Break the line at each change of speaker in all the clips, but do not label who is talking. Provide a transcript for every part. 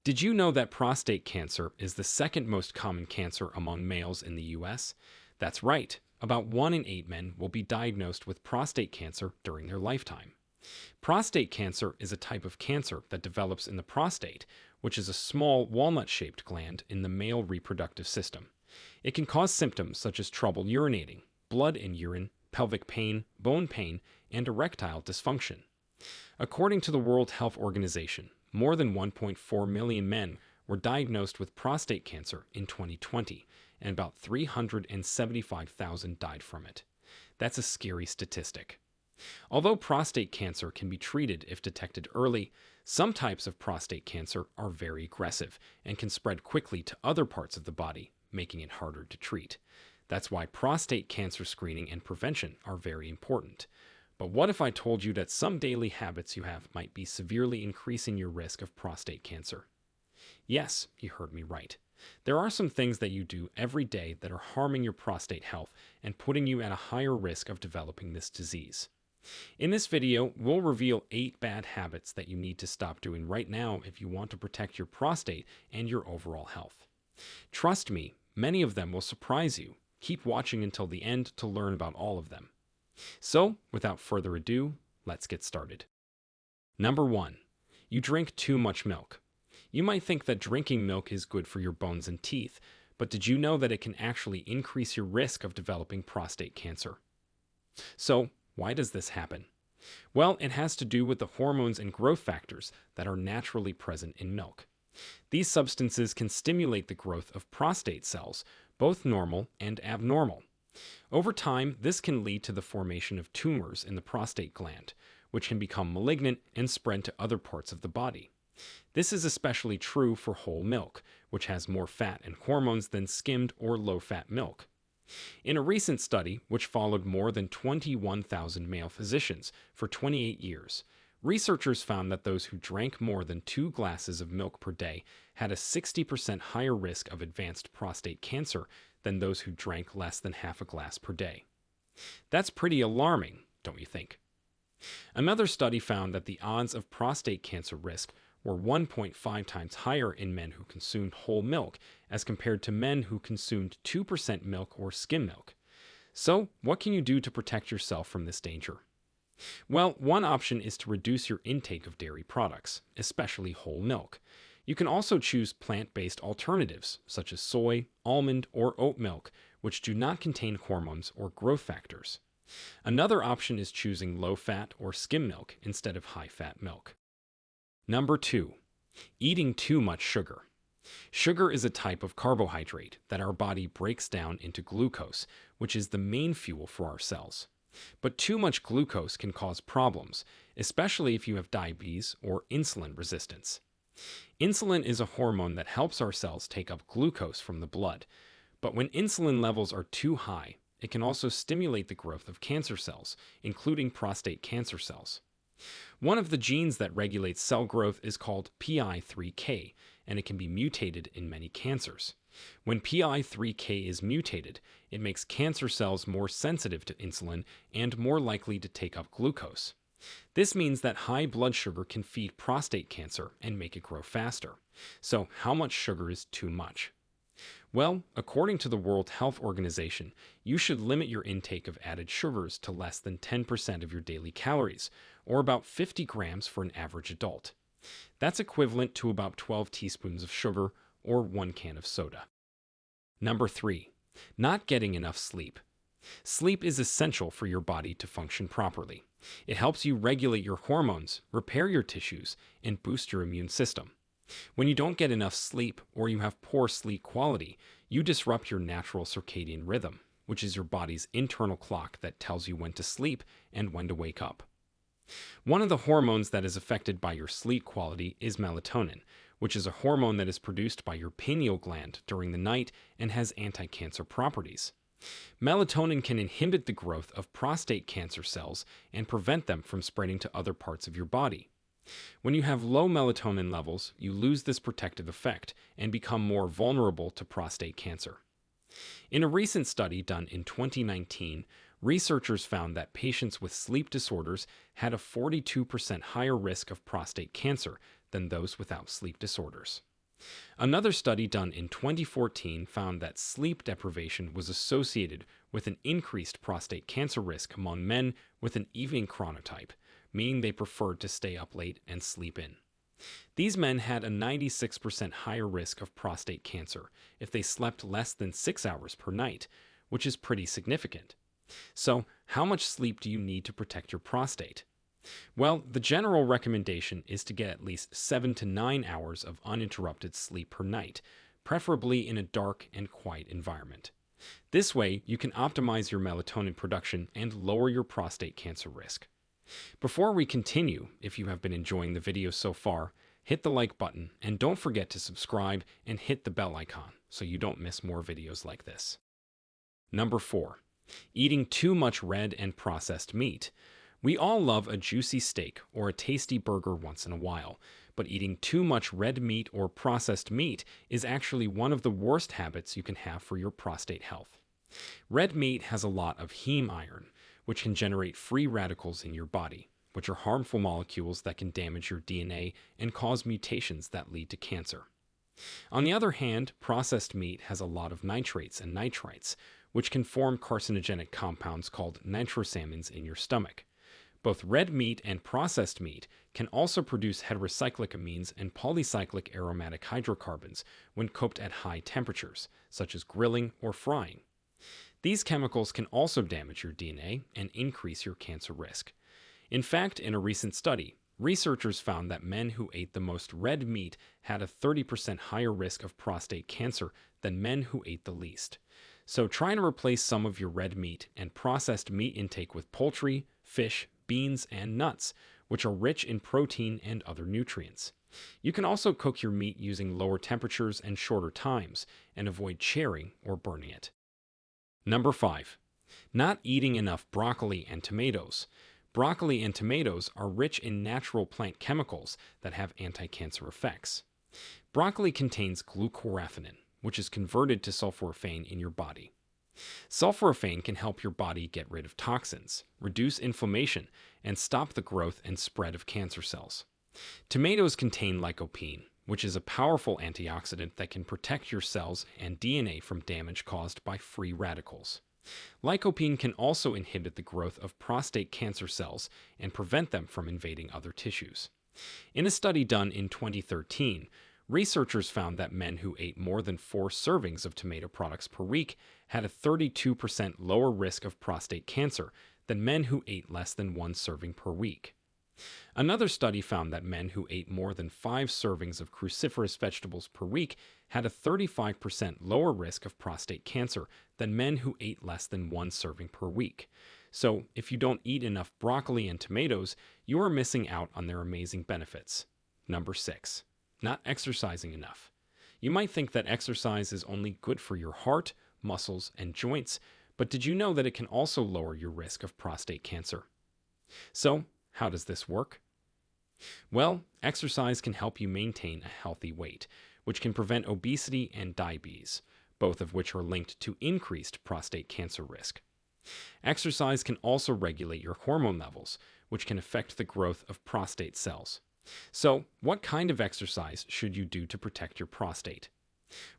Did you know that prostate cancer is the second most common cancer among males in the US? That's right. About 1 in 8 men will be diagnosed with prostate cancer during their lifetime. Prostate cancer is a type of cancer that develops in the prostate, which is a small walnut-shaped gland in the male reproductive system. It can cause symptoms such as trouble urinating, blood in urine, pelvic pain, bone pain, and erectile dysfunction. According to the World Health Organization, more than 1.4 million men were diagnosed with prostate cancer in 2020, and about 375,000 died from it. That's a scary statistic. Although prostate cancer can be treated if detected early, some types of prostate cancer are very aggressive and can spread quickly to other parts of the body, making it harder to treat. That's why prostate cancer screening and prevention are very important. But what if I told you that some daily habits you have might be severely increasing your risk of prostate cancer? Yes, you heard me right. There are some things that you do every day that are harming your prostate health and putting you at a higher risk of developing this disease. In this video, we'll reveal 8 bad habits that you need to stop doing right now if you want to protect your prostate and your overall health. Trust me, many of them will surprise you. Keep watching until the end to learn about all of them. So, without further ado, let's get started. Number 1. You drink too much milk. You might think that drinking milk is good for your bones and teeth, but did you know that it can actually increase your risk of developing prostate cancer? So, why does this happen? Well, it has to do with the hormones and growth factors that are naturally present in milk. These substances can stimulate the growth of prostate cells, both normal and abnormal. Over time, this can lead to the formation of tumors in the prostate gland, which can become malignant and spread to other parts of the body. This is especially true for whole milk, which has more fat and hormones than skimmed or low-fat milk. In a recent study, which followed more than 21,000 male physicians for 28 years, researchers found that those who drank more than 2 glasses of milk per day had a 60% higher risk of advanced prostate cancer than those who drank less than half a glass per day. That's pretty alarming, don't you think? Another study found that the odds of prostate cancer risk were 1.5 times higher in men who consumed whole milk as compared to men who consumed 2% milk or skim milk. So, what can you do to protect yourself from this danger? Well, one option is to reduce your intake of dairy products, especially whole milk. You can also choose plant-based alternatives, such as soy, almond, or oat milk, which do not contain hormones or growth factors. Another option is choosing low-fat or skim milk instead of high-fat milk. Number 2. Eating too much sugar. Sugar is a type of carbohydrate that our body breaks down into glucose, which is the main fuel for our cells. But too much glucose can cause problems, especially if you have diabetes or insulin resistance. Insulin is a hormone that helps our cells take up glucose from the blood, but when insulin levels are too high, it can also stimulate the growth of cancer cells, including prostate cancer cells. One of the genes that regulates cell growth is called PI3K, and it can be mutated in many cancers. When PI3K is mutated, it makes cancer cells more sensitive to insulin and more likely to take up glucose. This means that high blood sugar can feed prostate cancer and make it grow faster. So, how much sugar is too much? Well, according to the World Health Organization, you should limit your intake of added sugars to less than 10% of your daily calories, or about 50 grams for an average adult. That's equivalent to about 12 teaspoons of sugar or 1 can of soda. Number 3. Not getting enough sleep. Sleep is essential for your body to function properly. It helps you regulate your hormones, repair your tissues, and boost your immune system. When you don't get enough sleep or you have poor sleep quality, you disrupt your natural circadian rhythm, which is your body's internal clock that tells you when to sleep and when to wake up. One of the hormones that is affected by your sleep quality is melatonin, which is a hormone that is produced by your pineal gland during the night and has anti-cancer properties. Melatonin can inhibit the growth of prostate cancer cells and prevent them from spreading to other parts of your body. When you have low melatonin levels, you lose this protective effect and become more vulnerable to prostate cancer. In a recent study done in 2019, researchers found that patients with sleep disorders had a 42% higher risk of prostate cancer than those without sleep disorders. Another study done in 2014 found that sleep deprivation was associated with an increased prostate cancer risk among men with an evening chronotype, meaning they preferred to stay up late and sleep in. These men had a 96% higher risk of prostate cancer if they slept less than 6 hours per night, which is pretty significant. So, how much sleep do you need to protect your prostate? Well, the general recommendation is to get at least 7 to 9 hours of uninterrupted sleep per night, preferably in a dark and quiet environment. This way, you can optimize your melatonin production and lower your prostate cancer risk. Before we continue, if you have been enjoying the video so far, hit the like button and don't forget to subscribe and hit the bell icon so you don't miss more videos like this. Number 4. Eating too much red and processed meat. We all love a juicy steak or a tasty burger once in a while, but eating too much red meat or processed meat is actually one of the worst habits you can have for your prostate health. Red meat has a lot of heme iron, which can generate free radicals in your body, which are harmful molecules that can damage your DNA and cause mutations that lead to cancer. On the other hand, processed meat has a lot of nitrates and nitrites, which can form carcinogenic compounds called nitrosamines in your stomach. Both red meat and processed meat can also produce heterocyclic amines and polycyclic aromatic hydrocarbons when cooked at high temperatures, such as grilling or frying. These chemicals can also damage your DNA and increase your cancer risk. In fact, in a recent study, researchers found that men who ate the most red meat had a 30% higher risk of prostate cancer than men who ate the least. So try to replace some of your red meat and processed meat intake with poultry, fish, beans, and nuts, which are rich in protein and other nutrients. You can also cook your meat using lower temperatures and shorter times, and avoid charring or burning it. Number 5. Not eating enough broccoli and tomatoes. Broccoli and tomatoes are rich in natural plant chemicals that have anti-cancer effects. Broccoli contains glucoraphanin, which is converted to sulforaphane in your body. Sulforaphane can help your body get rid of toxins, reduce inflammation, and stop the growth and spread of cancer cells. Tomatoes contain lycopene, which is a powerful antioxidant that can protect your cells and DNA from damage caused by free radicals. Lycopene can also inhibit the growth of prostate cancer cells and prevent them from invading other tissues. In a study done in 2013, researchers found that men who ate more than 4 servings of tomato products per week had a 32% lower risk of prostate cancer than men who ate less than 1 serving per week. Another study found that men who ate more than 5 servings of cruciferous vegetables per week had a 35% lower risk of prostate cancer than men who ate less than 1 serving per week. So, if you don't eat enough broccoli and tomatoes, you are missing out on their amazing benefits. Number 6. Not exercising enough. You might think that exercise is only good for your heart, muscles, and joints, but did you know that it can also lower your risk of prostate cancer? So, how does this work? Well, exercise can help you maintain a healthy weight, which can prevent obesity and diabetes, both of which are linked to increased prostate cancer risk. Exercise can also regulate your hormone levels, which can affect the growth of prostate cells. So, what kind of exercise should you do to protect your prostate?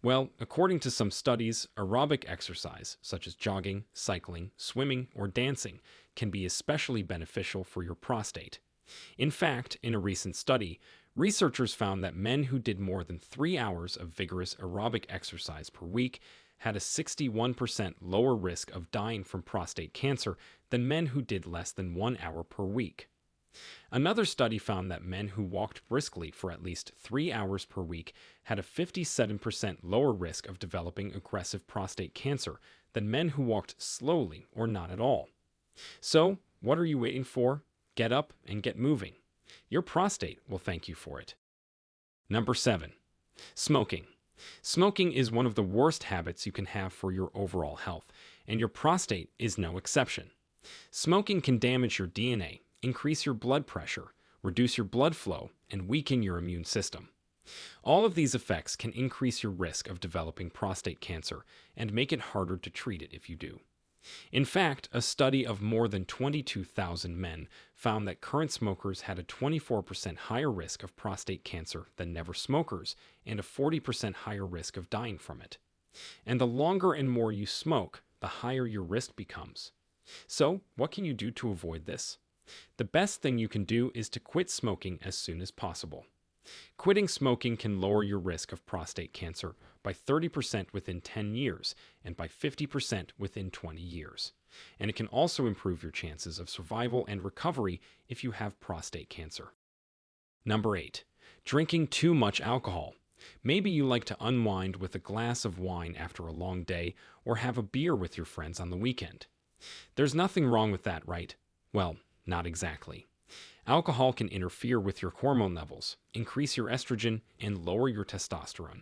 Well, according to some studies, aerobic exercise, such as jogging, cycling, swimming, or dancing, can be especially beneficial for your prostate. In fact, in a recent study, researchers found that men who did more than 3 hours of vigorous aerobic exercise per week had a 61% lower risk of dying from prostate cancer than men who did less than 1 hour per week. Another study found that men who walked briskly for at least 3 hours per week had a 57% lower risk of developing aggressive prostate cancer than men who walked slowly or not at all. So, what are you waiting for? Get up and get moving. Your prostate will thank you for it. Number 7. Smoking. Smoking is one of the worst habits you can have for your overall health, and your prostate is no exception. Smoking can damage your DNA, increase your blood pressure, reduce your blood flow, and weaken your immune system. All of these effects can increase your risk of developing prostate cancer and make it harder to treat it if you do. In fact, a study of more than 22,000 men found that current smokers had a 24% higher risk of prostate cancer than never smokers and a 40% higher risk of dying from it. And the longer and more you smoke, the higher your risk becomes. So, what can you do to avoid this? The best thing you can do is to quit smoking as soon as possible. Quitting smoking can lower your risk of prostate cancer by 30% within 10 years and by 50% within 20 years. And it can also improve your chances of survival and recovery if you have prostate cancer. Number 8. Drinking too much alcohol. Maybe you like to unwind with a glass of wine after a long day or have a beer with your friends on the weekend. There's nothing wrong with that, right? Well, not exactly. Alcohol can interfere with your hormone levels, increase your estrogen, and lower your testosterone.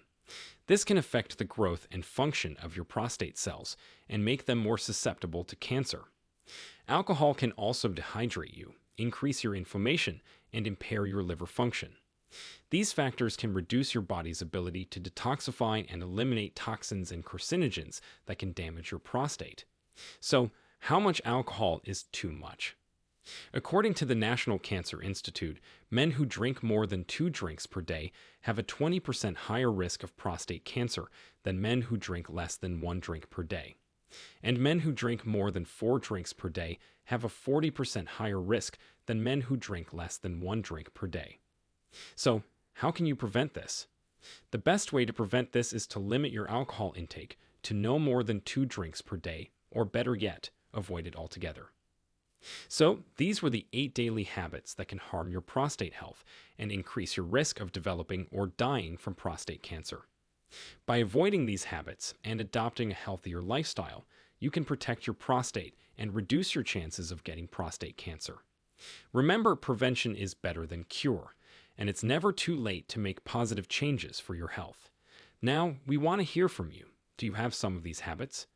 This can affect the growth and function of your prostate cells and make them more susceptible to cancer. Alcohol can also dehydrate you, increase your inflammation, and impair your liver function. These factors can reduce your body's ability to detoxify and eliminate toxins and carcinogens that can damage your prostate. So, how much alcohol is too much? According to the National Cancer Institute, men who drink more than 2 drinks per day have a 20% higher risk of prostate cancer than men who drink less than 1 drink per day. And men who drink more than 4 drinks per day have a 40% higher risk than men who drink less than 1 drink per day. So, how can you prevent this? The best way to prevent this is to limit your alcohol intake to no more than 2 drinks per day, or better yet, avoid it altogether. So, these were the 8 daily habits that can harm your prostate health and increase your risk of developing or dying from prostate cancer. By avoiding these habits and adopting a healthier lifestyle, you can protect your prostate and reduce your chances of getting prostate cancer. Remember, prevention is better than cure, and it's never too late to make positive changes for your health. Now, we want to hear from you. Do you have some of these habits?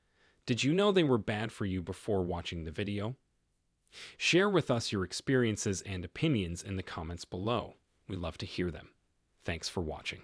Did you know they were bad for you before watching the video? Share with us your experiences and opinions in the comments below. We'd love to hear them. Thanks for watching.